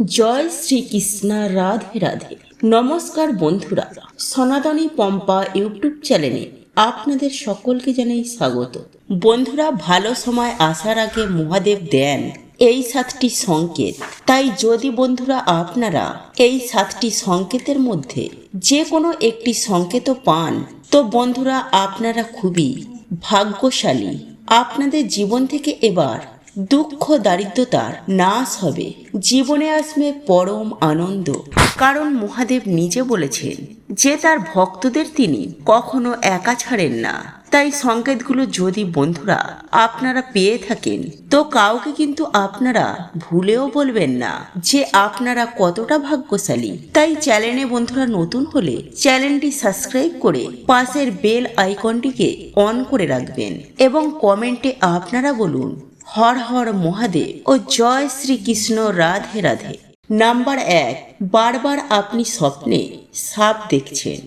জয় শ্রীকৃষ্ণ, রাধে রাধে। নমস্কার বন্ধুরা, সনাতনী পম্পা ইউটিউব চ্যানেলে আপনাদের সকলকে জানাই স্বাগত। বন্ধুরা, ভালো সময় আসার আগে মহাদেব দেন এই 7টি সংকেত। তাই যদি বন্ধুরা আপনারা এই 7টি সংকেতের মধ্যে যে কোনো একটি সংকেত পান, তো বন্ধুরা আপনারা খুবই ভাগ্যশালী। আপনাদের জীবন থেকে এবার দুঃখ দারিদ্রতার নাশ হবে, জীবনে আসবে পরম আনন্দ। কারণ মহাদেব নিজে বলেছেন যে তার ভক্তদের তিনি কখনো একা ছাড়েন না। তাই সংকেতগুলো যদি বন্ধুরা আপনারা পেয়ে থাকেন, তো কাউকে কিন্তু আপনারা ভুলেও বলবেন না যে আপনারা কতটা ভাগ্যশালী। তাই চ্যানেলে বন্ধুরা নতুন হলে চ্যানেলটি সাবস্ক্রাইব করে পাশের বেল আইকনটিকে অন করে রাখবেন এবং কমেন্টে আপনারা বলুন হর হর মহাদেব ও জয় শ্রীকৃষ্ণ, রাধে রাধে। নাম্বার 1, বারবার আপনি স্বপ্নে সাপ দেখছেন,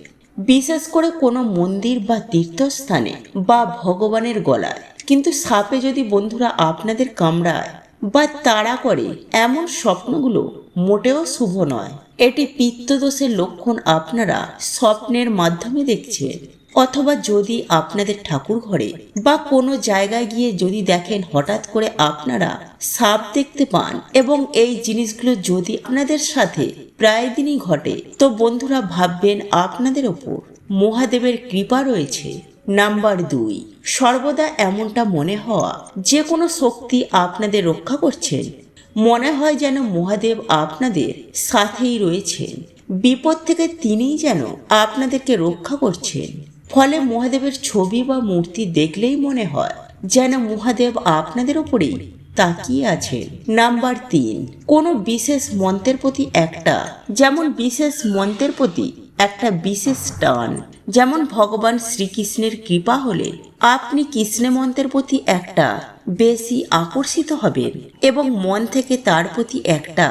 বিশেষ করে কোনো মন্দির বা তীর্থস্থানে বা ভগবানের গলায়। কিন্তু সাপে যদি বন্ধুরা আপনাদের কামড়ায় বা তাড়া করে, এমন স্বপ্নগুলো মোটেও শুভ নয়। এটি পিত্তদোষের লক্ষণ আপনারা স্বপ্নের মাধ্যমে দেখছেন। অথবা যদি আপনাদের ঠাকুর ঘরে বা কোনো জায়গায় গিয়ে যদি দেখেন হঠাৎ করে আপনারা সাপ দেখতে পান এবং এই জিনিসগুলো যদি আপনাদের সাথে প্রায় দিনই ঘটে, তো বন্ধুরা ভাববেন আপনাদের ওপর মহাদেবের কৃপা রয়েছে। নাম্বার 2, সর্বদা এমনটা মনে হওয়া যে কোনো শক্তি আপনাদের রক্ষা করছেন। মনে হয় যেন মহাদেব আপনাদের সাথেই রয়েছেন, বিপদ থেকে তিনিই যেন আপনাদেরকে রক্ষা করছেন। ফলে মহাদেবের ছবি বা মূর্তি দেখলেই মনে হয় যেন মহাদেব আপনাদের উপরেই তাকিয়ে আছেন। নাম্বার 3, কোনো বিশেষ মন্ত্রের প্রতি একটা বিশেষ টান। যেমন ভগবান শ্রীকৃষ্ণের কৃপা হলে আপনি কৃষ্ণ মন্ত্রের প্রতি একটা বেশি আকর্ষিত হবেন এবং মন থেকে তার প্রতি একটা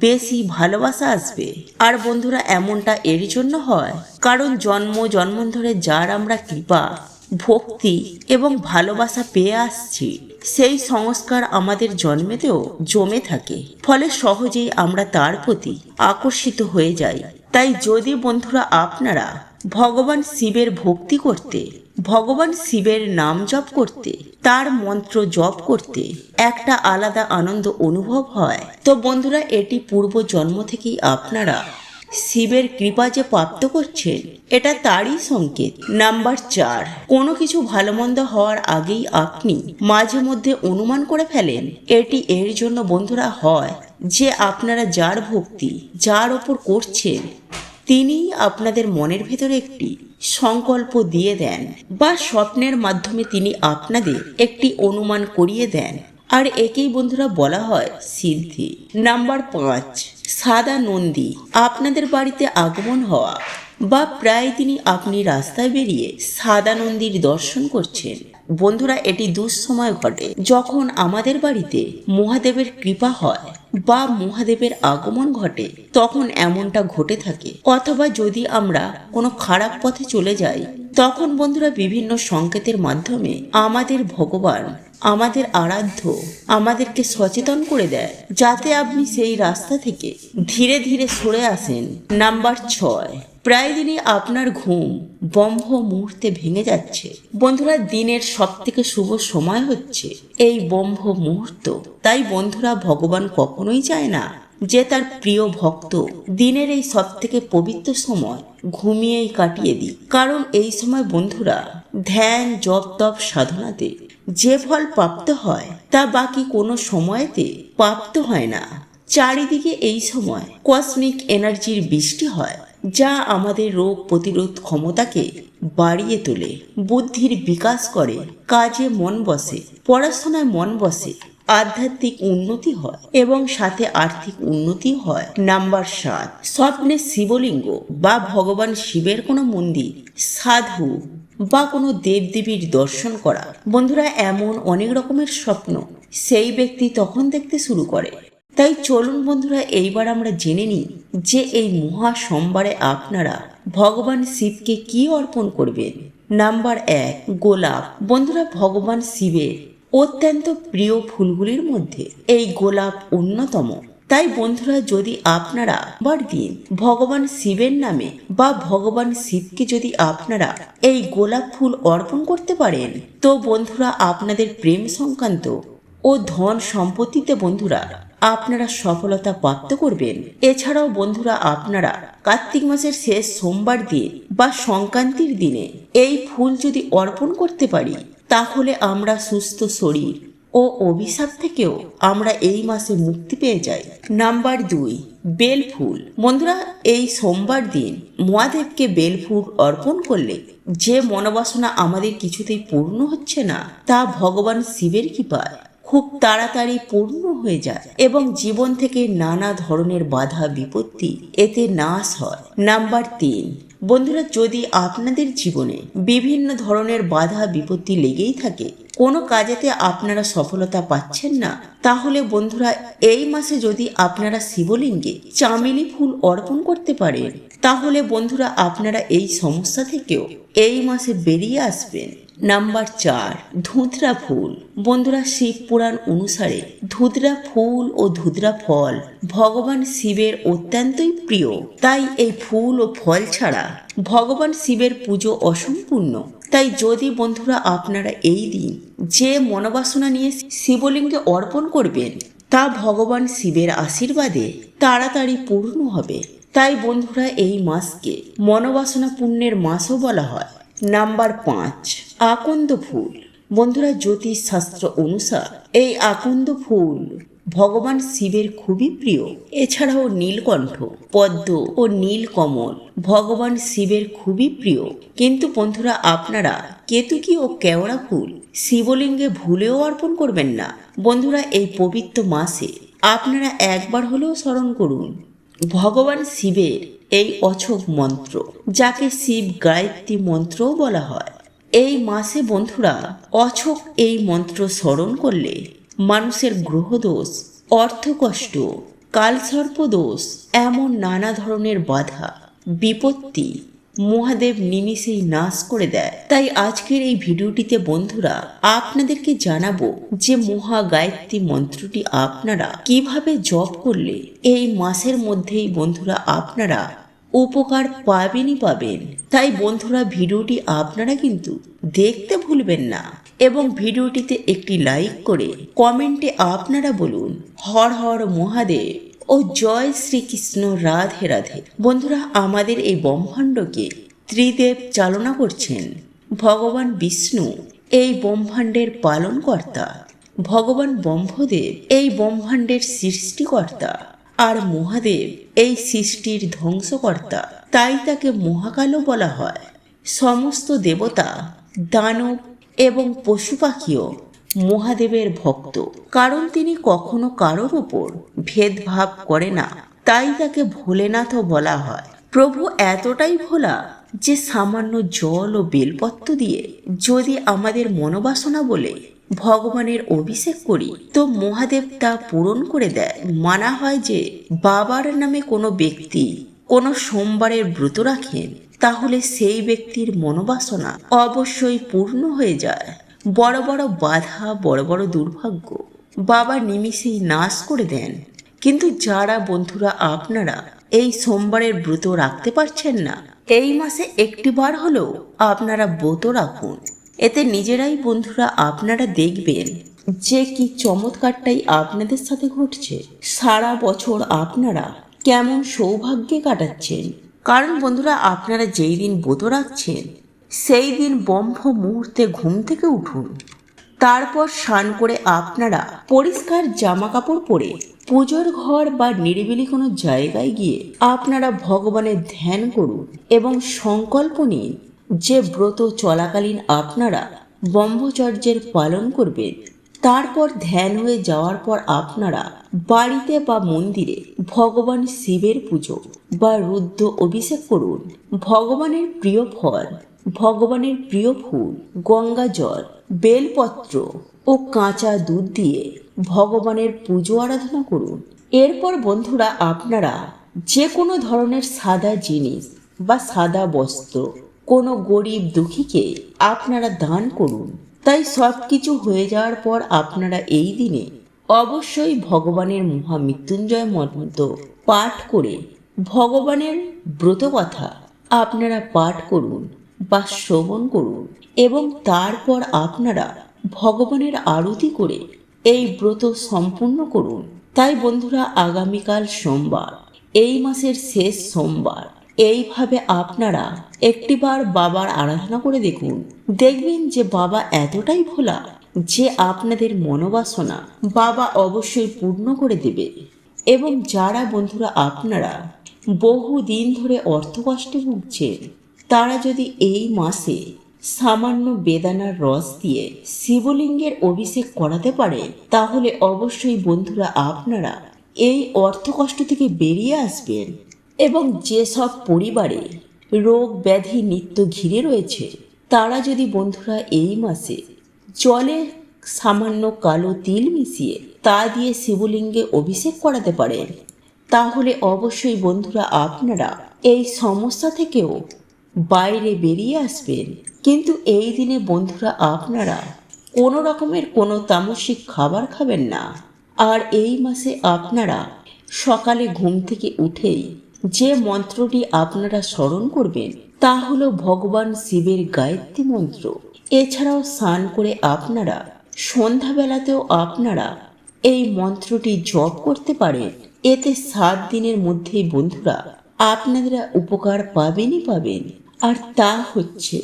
বেশি ভালোবাসা আসবে। আর বন্ধুরা এমনটা এর জন্য হয় কারণ জন্ম জন্মান্তরে যার আমরা কৃপা, ভক্তি এবং ভালোবাসা পেয়ে আসছি, সেই সংস্কার আমাদের জন্মেতেও জমে থাকে। ফলে সহজেই আমরা তার প্রতি আকর্ষিত হয়ে যাই। তাই যদি বন্ধুরা আপনারা ভগবান শিবের ভক্তি করতে, ভগবান শিবের নাম জপ করতে, তার মন্ত্র জপ করতে একটা আলাদা আনন্দ অনুভব হয়, তো বন্ধুরা এটি পূর্ব জন্ম থেকেই আপনারা শিবের কৃপা যে প্রাপ্ত করছেন, এটা তারই সংকেত। নাম্বার 4, কোনো কিছু ভালো মন্দ হওয়ার আগেই আপনি মাঝে মধ্যে অনুমান করে ফেলেন। এটি এর জন্য বন্ধুরা হয় যে আপনারা যার ভক্তি যার ওপর করছেন, তিনিই আপনাদের মনের ভেতরে একটি সংকল্প দিয়ে দেন বা স্বপ্নের মাধ্যমে তিনি আপনাদের একটি অনুমান করিয়ে দেন। আর একেই বন্ধুরা বলা হয় সিদ্ধি। নাম্বার 5, সাদা নন্দী আপনাদের বাড়িতে আগমন হওয়া বা প্রায় দিনই আপনি রাস্তায় বেরিয়ে সাদা নন্দীর দর্শন করছেন। বন্ধুরা এটি দুঃসময় ঘটে যখন আমাদের বাড়িতে মহাদেবের কৃপা হয় বা মহাদেবের আগমন ঘটে, তখন এমনটা ঘটে থাকে। অথবা যদি আমরা কোনো খারাপ পথে চলে যাই, তখন বন্ধুরা বিভিন্ন সংকেতের মাধ্যমে আমাদের ভগবান, আমাদের আরাধ্য আমাদেরকে সচেতন করে দেয় যাতে আপনি সেই রাস্তা থেকে ধীরে ধীরে সরে আসেন। নাম্বার 6, প্রায় দিনই আপনার ঘুম ব্রহ্ম মুহূর্তে ভেঙে যাচ্ছে। বন্ধুরা দিনের সব থেকে শুভ সময় হচ্ছে এই ব্রহ্ম মুহূর্ত। তাই বন্ধুরা ভগবান কখনোই চায় না যে তার প্রিয় ভক্ত দিনের এই সব থেকে পবিত্র সময় ঘুমিয়েই কাটিয়ে দিই। কারণ এই সময় বন্ধুরা ধ্যান জপ তপ সাধনাতে যে ফল প্রাপ্ত হয় তা বাকি কোনো সময়েতে প্রাপ্ত হয় না। চারিদিকে এই সময় কসমিক এনার্জির বৃষ্টি হয়, যা আমাদের রোগ প্রতিরোধ ক্ষমতাকে বাড়িয়ে তোলে, বুদ্ধির বিকাশ করে, কাজে মন বসে, পড়াশোনায় মন বসে, আধ্যাত্মিক উন্নতি হয় এবং সাথে আর্থিক উন্নতি হয়। নাম্বার 7, স্বপ্নে শিবলিঙ্গ বা ভগবান শিবের কোনো মন্দির, সাধু বা কোনো দেবদেবীর দর্শন করা। বন্ধুরা এমন অনেক রকমের স্বপ্ন সেই ব্যক্তি তখন দেখতে শুরু করে। তাই চলুন বন্ধুরা এইবার আমরা জেনে নিই যে এই মহা সোমবারে আপনারা ভগবান শিবকে কি অর্পণ করবেন। নাম্বার 1, গোলাপ। বন্ধুরা ভগবান শিবের অত্যন্ত প্রিয় ফুলগুলির মধ্যে এই গোলাপ অন্যতম। তাই বন্ধুরা, যদি আপনারা দিন ভগবান শিবের নামে বা ভগবান শিবকে যদি আপনারা এই গোলাপ ফুল অর্পণ করতে পারেন, তো বন্ধুরা আপনাদের প্রেম সংক্রান্ত ও ধন সম্পত্তিতে বন্ধুরা আপনারা সফলতা প্রাপ্ত করবেন। এছাড়াও বন্ধুরা, আপনারা কার্তিক মাসের শেষ সোমবার দিন বা সংক্রান্তির দিনে এই ফুল যদি অর্পণ করতে পারি, তাহলে আমরা সুস্থ শরীর ও অভিশাপ থেকেও আমরা এই মাসে মুক্তি পেয়ে যাই। নাম্বার 2, বেল ফুল। বন্ধুরা, এই সোমবার দিন মহাদেবকে বেল ফুল অর্পণ করলে যে মনোবাসনা আমাদের কিছুতেই পূর্ণ হচ্ছে না, তা ভগবান শিবের কৃপায় খুব তাড়াতাড়ি পূর্ণ হয়ে যায় এবং জীবন থেকে নানা ধরনের বাধা বিপত্তি এতে নাশ হয়। নাম্বার 3, বন্ধুরা, যদি আপনাদের জীবনে বিভিন্ন ধরনের বাধা বিপত্তি লেগেই থাকে, কোনো কাজেতে আপনারা সফলতা পাচ্ছেন না, তাহলে বন্ধুরা এই মাসে যদি আপনারা শিবলিঙ্গে চামেলি ফুল অর্পণ করতে পারেন, তাহলে বন্ধুরা আপনারা এই সমস্যা থেকেও এই মাসে বেরিয়ে আসবেন। নাম্বার 4, ধুতরা ফুল। বন্ধুরা, শিব পুরাণ অনুসারে ধুতরা ফুল ও ধুতরা ফল ভগবান শিবের অত্যন্তই প্রিয়। তাই এই ফুল ও ফল ছাড়া ভগবান শিবের পুজো অসম্পূর্ণ। তাই যদি বন্ধুরা আপনারা এই দিন যে মনোবাসনা নিয়ে শিবলিঙ্গে অর্পণ করবেন, তা ভগবান শিবের আশীর্বাদে তাড়াতাড়ি পূর্ণ হবে। তাই বন্ধুরা এই মাসকে মনোবাসনা পূর্ণের মাসও বলা হয়। নাম্বার 5, আকন্দ ফুল। বন্ধুরা, জ্যোতিষ শাস্ত্র অনুসার এই আকন্দ ফুল ভগবান শিবের খুবই প্রিয়। এছাড়াও নীলকণ্ঠ, পদ্ম ও নীলকমল ভগবান শিবের খুবই প্রিয়। কিন্তু বন্ধুরা আপনারা কেতুকী ও কেওড়া ফুল শিবলিঙ্গে ভুলেও অর্পণ করবেন না। বন্ধুরা, এই পবিত্র মাসে আপনারা একবার হলেও স্মরণ করুন ভগবান শিবের এই অছোক মন্ত্র, যাকে শিব গায়ত্রী মন্ত্রও বলা হয়। এই মাসে বন্ধুরা অছোক এই মন্ত্র স্মরণ করলে মানুষের গ্রহদোষ, অর্থকষ্ট, কালসর্পদোষ, এমন নানা ধরনের বাধা বিপত্তি মহাদেব নিমিষেই নাশ করে দেয়। তাই আজকের এই ভিডিওটিতে বন্ধুরা আপনাদেরকে জানাবো যে মহা গায়ত্রী মন্ত্রটি আপনারা কিভাবে জপ করলে এই মাসের মধ্যেই বন্ধুরা আপনারা উপকার পাবেনই পাবেন। তাই বন্ধুরা ভিডিওটি আপনারা কিন্তু দেখতে ভুলবেন না এবং ভিডিওটিতে একটি লাইক করে কমেন্টে আপনারা বলুন হর হর মহাদেব ও জয় শ্রীকৃষ্ণ, রাধে রাধে। বন্ধুরা, আমাদের এই ব্রহ্মাণ্ডকে ত্রিদেব চালনা করছেন। ভগবান বিষ্ণু এই ব্রহ্মাণ্ডের পালনকর্তা, ভগবান ব্রহ্মদেব এই ব্রহ্মাণ্ডের সৃষ্টিকর্তা, আর মহাদেব এই সৃষ্টির ধ্বংসকর্তা। তাই তাকে মহাকালও বলা হয়। সমস্ত দেবতা, দানব এবং পশু পাখিও মহাদেবের ভক্ত, কারণ তিনি কখনো কারোর উপর ভেদভাব করে না। তাই তাকে ভোলেনাথও বলা হয়। প্রভু এতটাই ভোলা যে সামান্য জল ও বেলপত্র দিয়ে যদি আমাদের মনোবাসনা বলে ভগবানের অভিষেক করি, তো মহাদেব তা পূরণ করে দেয়। মানা হয় যে বাবার নামে কোনো ব্যক্তি কোনো সোমবারের ব্রত রাখেন, তাহলে সেই ব্যক্তির মনোবাসনা অবশ্যই পূর্ণ হয়ে যায়। বড় বড় বাধা, বড় বড় দুর্ভাগ্য বাবা নিমিষেই নাশ করে দেন। কিন্তু যারা বন্ধুরা আপনারা এই সোমবারের ব্রত রাখতে পারছেন না, এই মাসে একটিবার হলেও আপনারা ব্রত রাখুন। এতে নিজেরাই বন্ধুরা আপনারা দেখবেন যে কি চমৎকারটাই আপনাদের সাথে ঘটছে। সারা বছর আপনারা কেমন সৌভাগ্যে কাটাচ্ছেন। কারণ বন্ধুরা আপনারা যেই দিন ব্রত রাখছেন, সেই দিন ব্রহ্ম মুহূর্তে ঘুম থেকে উঠুন। তারপর স্নান করে আপনারা পরিষ্কার জামা কাপড় পরে পুজোর ঘর বা নিরিবিলি কোনো জায়গায় গিয়ে আপনারা ভগবানের ধ্যান করুন এবং সংকল্প নিন যে ব্রত চলাকালীন আপনারা ব্রহ্মচর্যের পালন করবেন। তারপর ধ্যান হয়ে যাওয়ার পর আপনারা বাড়িতে বা মন্দিরে ভগবান শিবের পুজো বা রুদ্র অভিষেক করুন। ভগবানের প্রিয় ফল, ভগবানের প্রিয় ফুল, গঙ্গা জল, বেলপত্র ও কাঁচা দুধ দিয়ে ভগবানের পুজো আরাধনা করুন। এরপর বন্ধুরা আপনারা যে কোনো ধরনের সাদা জিনিস বা সাদা বস্ত্র কোনো গরিব দুঃখীকে আপনারা দান করুন। তাই সব কিছু হয়ে যাওয়ার পর আপনারা এই দিনে অবশ্যই ভগবানের মহামৃত্যুঞ্জয় মন্ত্র পাঠ করে ভগবানের ব্রত কথা আপনারা পাঠ করুন বা শ্রবণ করুন এবং তারপর আপনারা ভগবানের আরতি করে এই ব্রত সম্পূর্ণ করুন। তাই বন্ধুরা, আগামীকাল সোমবার, এই মাসের শেষ সোমবার, এইভাবে আপনারা একটিবার বাবার আরাধনা করে দেখুন। দেখবেন যে বাবা এতটাই ভোলা যে আপনাদের মনোবাসনা বাবা অবশ্যই পূর্ণ করে দেবে। এবং যারা বন্ধুরা আপনারা বহুদিন ধরে অর্থকষ্টে ভুগছেন, তারা যদি এই মাসে সামান্য বেদানার রস দিয়ে শিবলিঙ্গের অভিষেক করাতে পারে, তাহলে অবশ্যই বন্ধুরা আপনারা এই অর্থকষ্ট থেকে বেরিয়ে আসবেন। এবং যেসব পরিবারে রোগ ব্যাধি নিত্য ঘিরে রয়েছে, তারা যদি বন্ধুরা এই মাসে জলে সামান্য কালো তিল মিশিয়ে তা দিয়ে শিবলিঙ্গে অভিষেক করাতে পারেন, তাহলে অবশ্যই বন্ধুরা আপনারা এই সমস্যা থেকেও বাইরে বেরিয়ে আসবেন। কিন্তু এই দিনে বন্ধুরা আপনারা কোনো রকমের কোনো তামসিক খাবার খাবেন না। আর এই মাসে আপনারা সকালে ঘুম থেকে উঠেই যে মন্ত্রটি আপনারা স্মরণ করবেন তা হলো ভগবান শিবের গায়ত্রী মন্ত্র। এছাড়াও স্নান করে আপনারা সন্ধ্যাবেলাতেও আপনারা এই মন্ত্রটি জপ করতে পারেন। এতে 7 দিনের মধ্যেই বন্ধুরা আপনারা উপকার পাবেনই পাবেন। আর তা হচ্ছে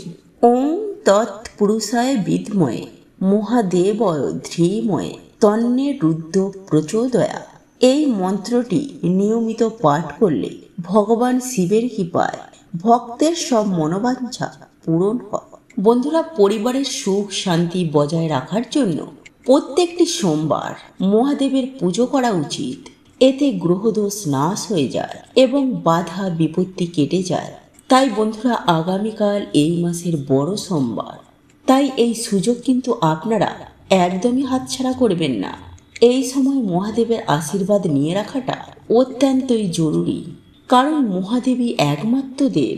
ওম তৎপুরুষায় বিদ্ময়ে মহাদেবয় ধীময়ে তন্নে রুদ্র প্রচোদয়া। এই মন্ত্রটি নিয়মিত পাঠ করলে ভগবান শিবের কৃপায় ভক্তের সব মনোবাঞ্ছা পূরণ হয়। বন্ধুরা, পরিবারের সুখ শান্তি বজায় রাখার জন্য প্রত্যেকটি সোমবার মহাদেবের পুজো করা উচিত। এতে গ্রহদোষ নাশ হয়ে যায় এবং বাধা বিপত্তি কেটে যায়। তাই বন্ধুরা, আগামীকাল এই মাসের বড় সোমবার, তাই এই সুযোগ কিন্তু আপনারা একদমই হাতছাড়া করবেন না। এই সময় মহাদেবের আশীর্বাদ নিয়ে রাখাটা অত্যন্তই জরুরি, কারণ মহাদেবী একমাত্র দেব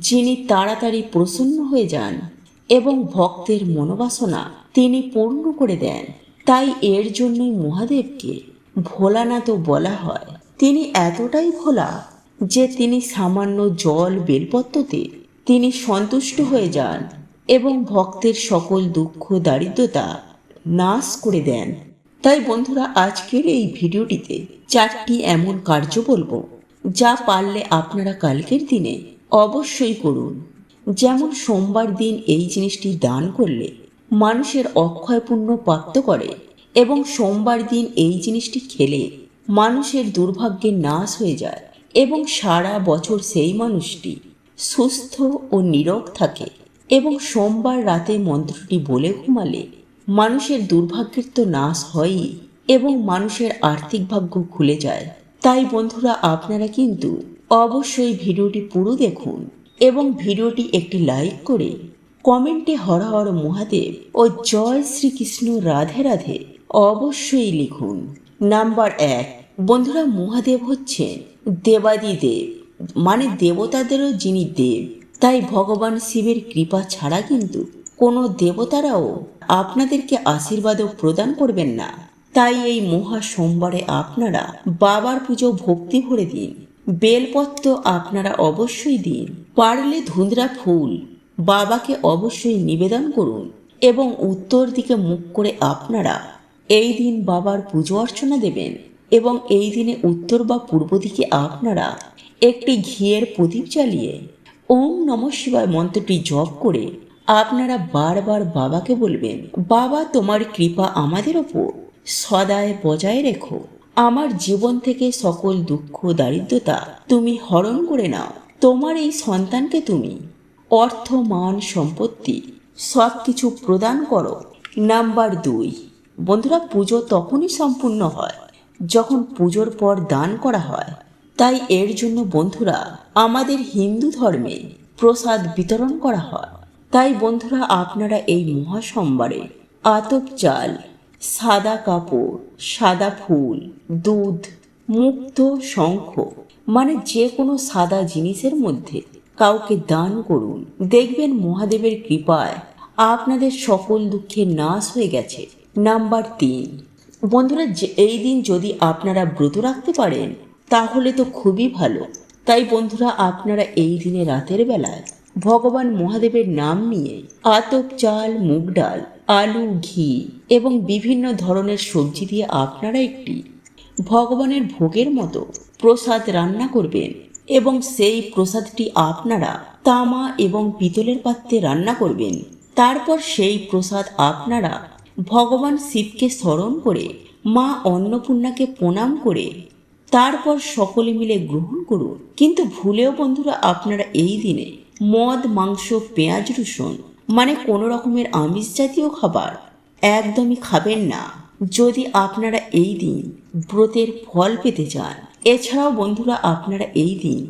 যিনি তাড়াতাড়ি প্রসন্ন হয়ে যান এবং ভক্তের মনোবাসনা তিনি পূর্ণ করে দেন। তাই এর জন্যই মহাদেবকে ভোলানাথও বলা হয়। তিনি এতটাই ভোলা যে তিনি সামান্য জল বেলপত্রতে তিনি সন্তুষ্ট হয়ে যান এবং ভক্তের সকল দুঃখ দারিদ্রতা নাশ করে দেন। তাই বন্ধুরা, আজকের এই ভিডিওটিতে 4টি এমন কার্য বলবো যা পারলে আপনারা কালকের দিনে অবশ্যই করুন। যেমন সোমবার দিন এই জিনিসটি দান করলে মানুষের অক্ষয় পুণ্য প্রাপ্ত করে এবং সোমবার দিন এই জিনিসটি খেলে মানুষের দুর্ভাগ্যের নাশ হয়ে যায় এবং সারা বছর সেই মানুষটি সুস্থ ও নীরোগ থাকে। এবং সোমবার রাতে মন্ত্রটি বলে ঘুমালে মানুষের দুর্ভাগ্যের তো নাশ হয়ই এবং মানুষের আর্থিক ভাগ্য খুলে যায়। তাই বন্ধুরা, আপনারা কিন্তু অবশ্যই ভিডিওটি পুরো দেখুন এবং ভিডিওটি একটি লাইক করে কমেন্টে হর হর মহাদেব ও জয় শ্রীকৃষ্ণ রাধে রাধে অবশ্যই লিখুন। নাম্বার 1, বন্ধুরা, মহাদেব হচ্ছেন দেবাদিদেব, মানে দেবতাদেরও যিনি দেব। তাই ভগবান শিবের কৃপা ছাড়া কিন্তু কোনো দেবতারাও আপনাদেরকে আশীর্বাদও প্রদান করবেন না। তাই এই মহা সোমবারে আপনারা বাবার পুজো ভক্তি ভরে দিন। বেলপত্র আপনারা অবশ্যই দিন। পারলে ধুঁধরা ফুল বাবাকে অবশ্যই নিবেদন করুন এবং উত্তর দিকে মুখ করে আপনারা এই দিন বাবার পুজো অর্চনা দেবেন। এবং এই দিনে উত্তর বা পূর্ব দিকে আপনারা একটি ঘিয়ের প্রদীপ জ্বালিয়ে ওম নমঃ শিবায় মন্ত্রটি জপ করে আপনারা বারবার বাবাকে বলবেন, বাবা তোমার কৃপা আমাদের ওপর সদায় বজায় রেখো। আমার জীবন থেকে সকল দুঃখ দারিদ্রতা তুমি হরণ করে নাও। তোমার এই সন্তানকে তুমি অর্থ মান সম্পত্তি সব কিছু প্রদান করো। নাম্বার 2, বন্ধুরা, পুজো তখনই সম্পূর্ণ হয় যখন পুজোর পর দান করা হয়। তাই এর জন্য বন্ধুরা আমাদের হিন্দু ধর্মে প্রসাদ বিতরণ করা হয়। তাই বন্ধুরা, আপনারা এই মহা সোমবারে আতপ চাল, সাদা কাপড়, সাদা ফুল, দুধ, মুক্ত, শঙ্খ, মানে যে কোনো সাদা জিনিসের মধ্যে কাউকে দান করুন। দেখবেন মহাদেবের কৃপায় আপনাদের সকল দুঃখের নাশ হয়ে গেছে। নাম্বার 3, বন্ধুরা, এই দিন যদি আপনারা ব্রত রাখতে পারেন তাহলে তো খুবই ভালো। তাই বন্ধুরা, আপনারা এই দিনে রাতের বেলায় ভগবান মহাদেবের নাম নিয়ে আতপ চাল, মুগ ডাল, আলু, ঘি এবং বিভিন্ন ধরনের সবজি দিয়ে আপনারা একটি ভগবানের ভোগের মতো প্রসাদ রান্না করবেন এবং সেই প্রসাদটি আপনারা তামা এবং পিতলের পাত্রে রান্না করবেন। তারপর সেই প্রসাদ আপনারা ভগবান শিবকে স্মরণ করে মা অন্নপূর্ণাকে প্রণাম করে তারপর সকলে মিলে গ্রহণ করুন। কিন্তু ভুলেও বন্ধুরা আপনারা এই দিনে মদ, মাংস, পেঁয়াজ, রসুন মানে কোনো রকমের আমিষ জাতীয় খাবার একদমই খাবেন না, যদি আপনারা এই দিন ব্রতের ফল পেতে চান। এছাড়াও বন্ধুরা, আপনারা এই দিন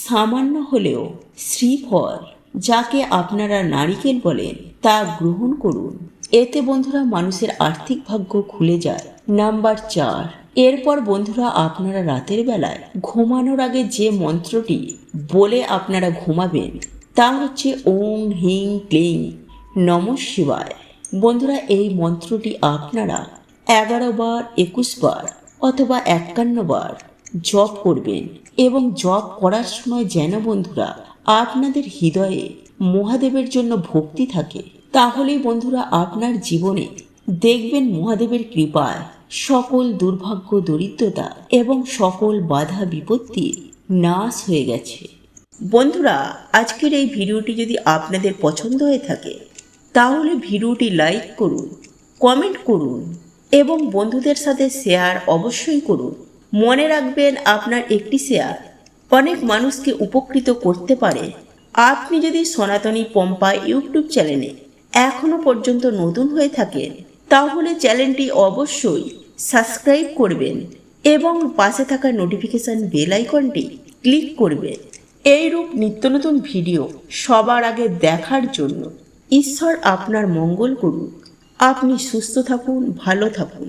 সামান্য হলেও শ্রীফল, যাকে আপনারা নারিকেল বলেন, তা গ্রহণ করুন। এতে বন্ধুরা মানুষের আর্থিক ভাগ্য খুলে যায়। নাম্বার 4, এরপর বন্ধুরা আপনারা রাতের বেলায় ঘুমানোর আগে যে মন্ত্রটি বলে আপনারা ঘুমাবেন তা হচ্ছে ওং হিং ক্লিং নমঃ শিবায়। বন্ধুরা, এই মন্ত্রটি আপনারা 11 বার, 21 বার অথবা 51 বার জপ করবেন এবং জপ করার সময় যেন বন্ধুরা আপনাদের হৃদয়ে মহাদেবের জন্য ভক্তি থাকে। তাহলেই বন্ধুরা আপনার জীবনে দেখবেন মহাদেবের কৃপায় সকল দুর্ভাগ্য, দরিদ্রতা এবং সকল বাধা বিপত্তির নাশ হয়ে গেছে। বন্ধুরা, আজকের এই ভিডিওটি যদি আপনাদের পছন্দ হয়ে থাকে তাহলে ভিডিওটি লাইক করুন, কমেন্ট করুন এবং বন্ধুদের সাথে শেয়ার অবশ্যই করুন। মনে রাখবেন, আপনার একটি শেয়ার অনেক মানুষকে উপকৃত করতে পারে। আপনি যদি সনাতনী পম্পা ইউটিউব চ্যানেলে এখনও পর্যন্ত নতুন হয়ে থাকেন তাহলে চ্যানেলটি অবশ্যই সাবস্ক্রাইব করবেন এবং পাশে থাকা নোটিফিকেশন বেল আইকনটি ক্লিক করবেন। এইরূপ নিত্য নতুন ভিডিও সবার আগে দেখার জন্য। ঈশ্বর আপনার মঙ্গল করুন। আপনি সুস্থ থাকুন, ভালো থাকুন।